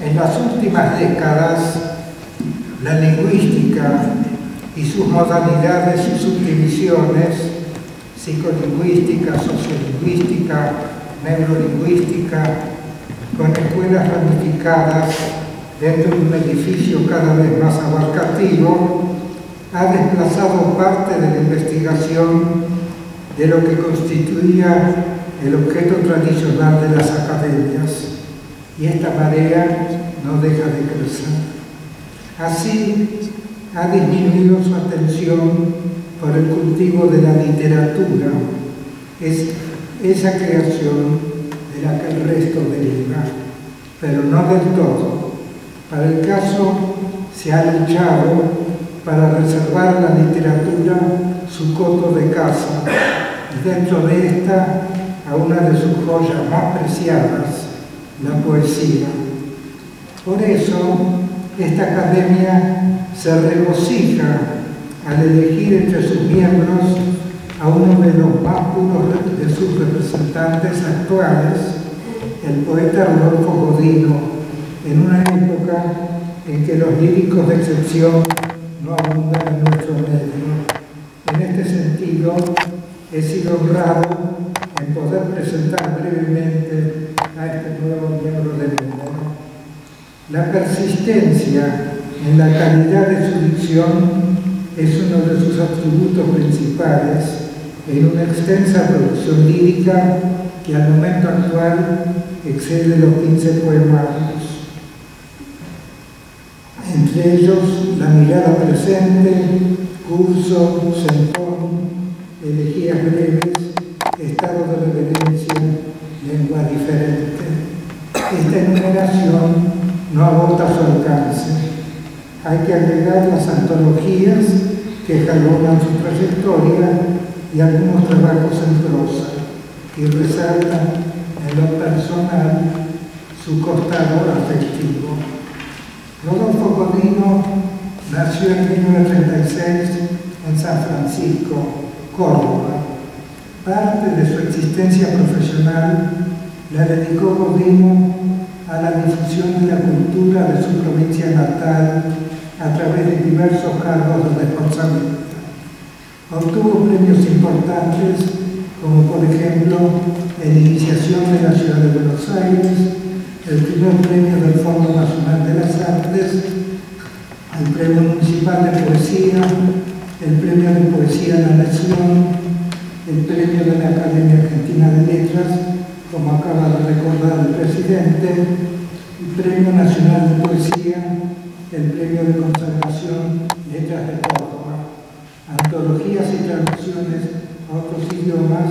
En las últimas décadas, la lingüística y sus modalidades y subdivisiones, psicolingüística, sociolingüística, neurolingüística, con escuelas ramificadas dentro de un edificio cada vez más abarcativo, ha desplazado parte de la investigación de lo que constituía el objeto tradicional de las academias, y esta marea no deja de crecer. Así, ha disminuido su atención por el cultivo de la literatura, esa creación de la que el resto deriva, pero no del todo. Para el caso, se ha luchado para reservar a la literatura su coto de casa, y dentro de esta, a una de sus joyas más preciadas, la poesía. Por eso, esta academia se regocija al elegir entre sus miembros a uno de los más puros de sus representantes actuales, el poeta Rodolfo Godino, en una época en que los líricos de excepción no abundan en nuestro medio. En este sentido, he sido honrado en poder presentar brevemente a este nuevo miembro del número. La persistencia en la calidad de su dicción es uno de sus atributos principales en una extensa producción lírica que al momento actual excede los 15 poemarios. Entre ellos, La mirada presente, Curso, Sempón, Elegías breves, Estado de reverencia, Lengua diferente. Esta enumeración no agota su alcance. Hay que agregar las antologías que jalonan su trayectoria y algunos trabajos en prosa, y resaltan en lo personal su costado afectivo. Rodolfo Godino nació en 1936 en San Francisco, Córdoba. Parte de su existencia profesional la dedicó Godino a la difusión de la cultura de su provincia natal a través de diversos cargos de responsabilidad. Obtuvo premios importantes, como por ejemplo en Iniciación de la Ciudad de Buenos Aires, el primer premio del Fondo Nacional de las Artes, el Premio Municipal de Poesía, el Premio de Poesía de la Nación, el Premio de la Academia Argentina de Letras, como acaba de recordar el presidente, el Premio Nacional de Poesía, el Premio de Conservación Letras de Córdoba. Antologías y traducciones a otros idiomas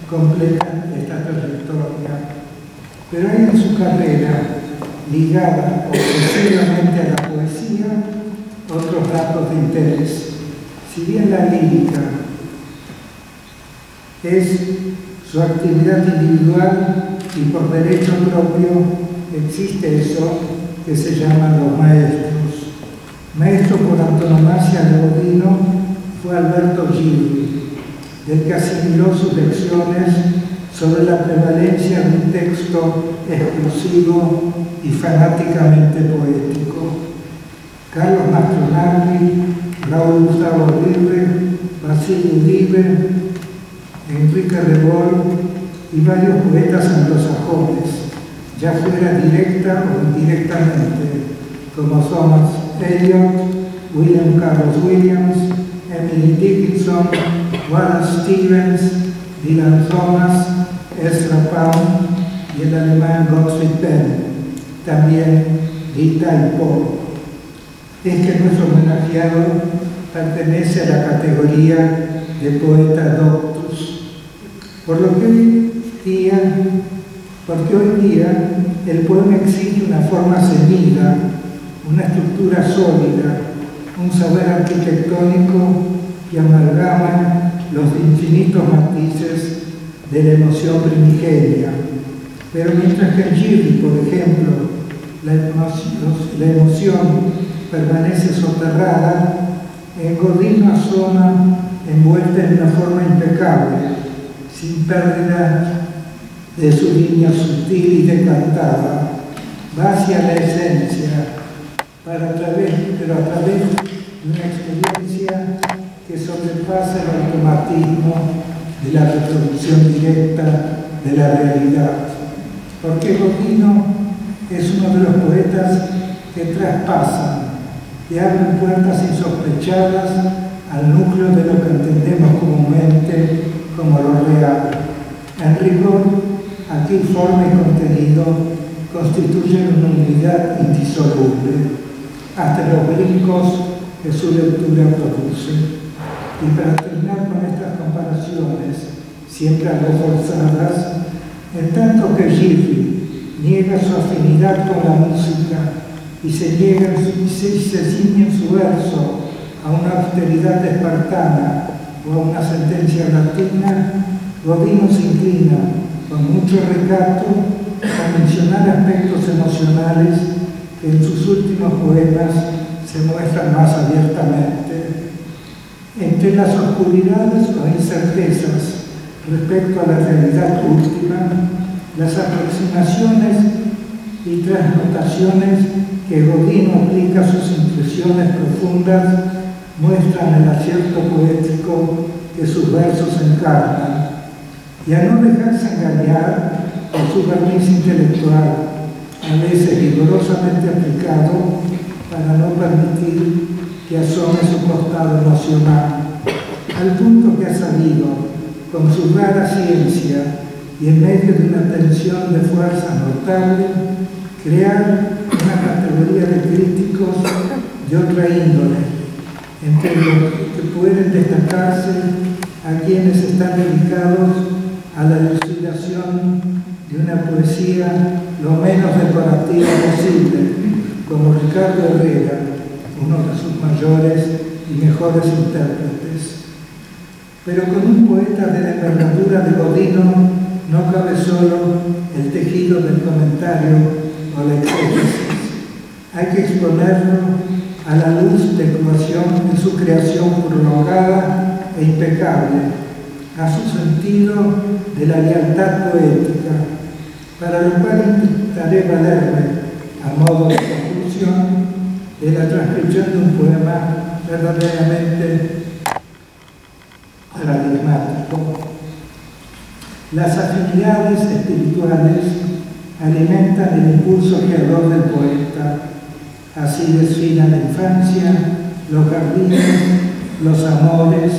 completan esta trayectoria. Pero hay en su carrera, ligada obsesivamente a la poesía, otros datos de interés. Si bien la lírica es su actividad individual y por derecho propio, existe eso que se llaman los maestros. Maestro por antonomasia de Godino fue Alberto Gilli, del que asimiló sus lecciones sobre la prevalencia de un texto exclusivo y fanáticamente poético. Carlos Mastronardi, Raúl Gustavo Aguirre, Basilio Uribe, Enrique Rebol y varios poetas anglosajones, ya fuera directa o indirectamente, como Thomas Eliot, William Carlos Williams, Emily Dickinson, Wallace Stevens, Dylan Thomas, Ezra Pound y el alemán Gottfried Benn, también Rita y Poe. Es que nuestro homenajeado pertenece a la categoría de poeta doctus, porque hoy día el poema exige una forma ceñida, una estructura sólida, un saber arquitectónico que amalgama los infinitos matices de la emoción primigenia. Pero mientras que en Gilli, por ejemplo, la emoción permanece soterrada, en Godino asoma envuelta en una forma impecable, sin pérdida de su línea sutil y decantada, va hacia la esencia, pero a través de una experiencia que sobrepasa el automatismo de la reproducción directa de la realidad. Porque Godino es uno de los poetas que traspasan, que abren puertas insospechadas al núcleo de lo que entendemos comúnmente como lo real. En rigor, aquí forma y contenido constituyen una unidad indisoluble, hasta los brincos que su lectura produce. Y para terminar con estas comparaciones, siempre algo forzadas, en tanto que Gigli niega su afinidad con la música y se ciñe en su verso a una austeridad espartana o a una sentencia latina, Godino se inclina con mucho recato a mencionar aspectos emocionales que en sus últimos poemas se muestran más abiertamente. Entre las oscuridades o incertezas respecto a la realidad última, las aproximaciones y transnotaciones que Godino aplica a sus impresiones profundas muestran el acierto poético que sus versos encarnan, y a no dejarse engañar por su barniz intelectual, a veces vigorosamente aplicado para no permitir que asome su costado emocional, al punto que ha sabido, con su rara ciencia y en medio de una tensión de fuerza notable, crear una categoría de críticos de otra índole, entre los que pueden destacarse a quienes están dedicados a la elucidación de una poesía lo menos decorativa posible, como Ricardo Herrera, uno de sus mayores y mejores intérpretes. Pero con un poeta de la envergadura de Godino no cabe solo el tejido del comentario o la exégesis. Hay que exponerlo a la luz de ecuación en su creación prolongada e impecable, a su sentido de la lealtad poética, para lo cual intentaré valerme, a modo de conclusión, de la transcripción de un poema verdaderamente paradigmático. Las afinidades espirituales alimentan el impulso creador del poeta. Así desfila la infancia, los jardines, los amores,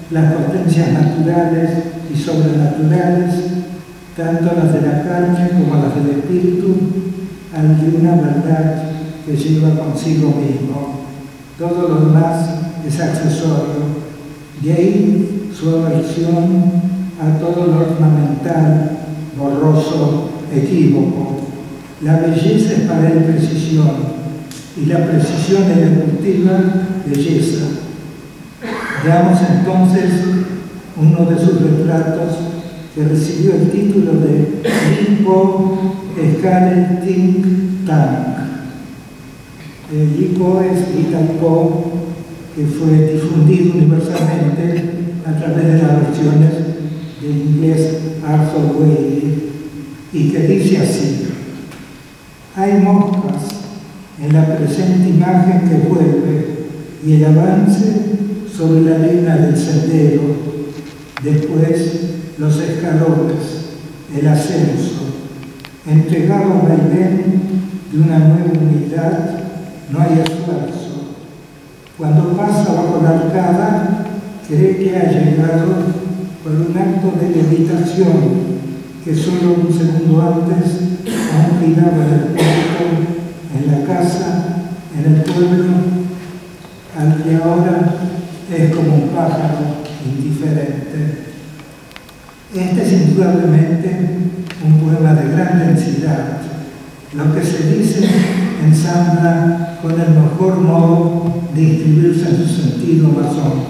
las potencias naturales y sobrenaturales, tanto las de la carne como las del espíritu, ante una verdad que lleva consigo mismo. Todo lo demás es accesorio. De ahí su aversión a todo lo ornamental, borroso, equívoco. La belleza es para él precisión, y la precisión ejecutiva, belleza. Veamos entonces uno de sus retratos que recibió el título de Lipo Escale Think Tank. Lipo es Itaipó, que fue difundido universalmente a través de las versiones del inglés Arthur Waley, y que dice así: hay moscas en la presente imagen que vuelve y el avance sobre la arena del sendero, después los escalones, el ascenso, entregado al vaivén de una nueva unidad, no hay esfuerzo. Cuando pasa bajo la arcada, cree que ha llegado por un acto de levitación que solo un segundo antes aún giraba en el puerto, en la casa, en el pueblo, al que ahora es como un pájaro indiferente. Este es indudablemente un poema de gran densidad. Lo que se dice ensambla con el mejor modo de inscribirse en su sentido más hondo.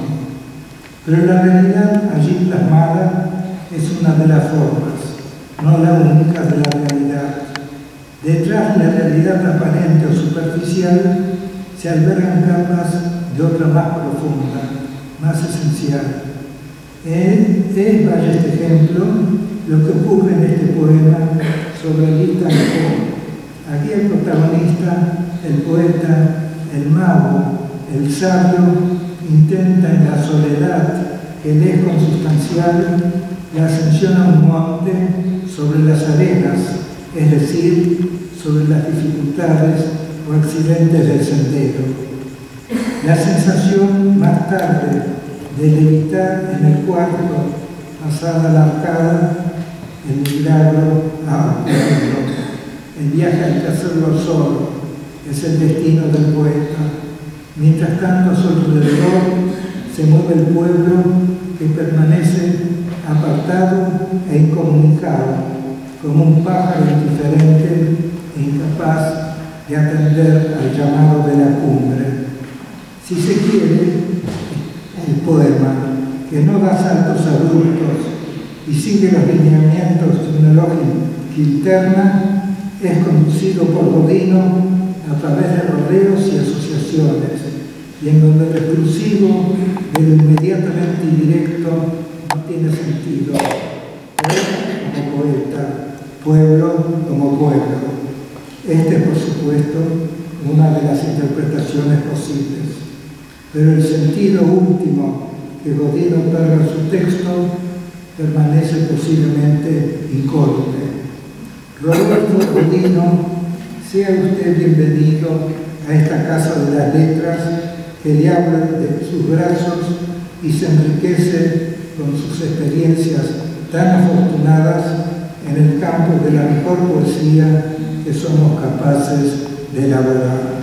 Pero la realidad allí plasmada es una de las formas, no la única de la realidad. Detrás de la realidad aparente o superficial se albergan capas de otra más profunda, más esencial. Es, vaya este ejemplo, lo que ocurre en este poema sobre Edith Poe. Aquí el protagonista, el poeta, el mago, el sabio, intenta en la soledad que le es consustancial la ascensión a un monte sobre las arenas, es decir, sobre las dificultades o accidentes del sendero. La sensación más tarde de levitar en el cuarto, pasada la arcada, el milagro el viaje al tercer solo es el destino del poeta. Mientras tanto, a su alrededor se mueve el pueblo que permanece apartado e incomunicado, como un pájaro indiferente e incapaz de atender al llamado de la cumbre. Si se quiere, el poema, que no da saltos abruptos y sigue los lineamientos de una lógica interna, es conducido por Godino a través de rodeos y asociaciones, y en donde el exclusivo de lo inmediatamente indirecto no tiene sentido. Poeta como poeta, pueblo como pueblo. Esta es, por supuesto, una de las interpretaciones posibles. Pero el sentido último que Godino otorga a su texto permanece posiblemente incólume. Rodolfo Godino, sea usted bienvenido a esta casa de las letras que le habla de sus brazos y se enriquece con sus experiencias tan afortunadas en el campo de la mejor poesía que somos capaces de elaborar.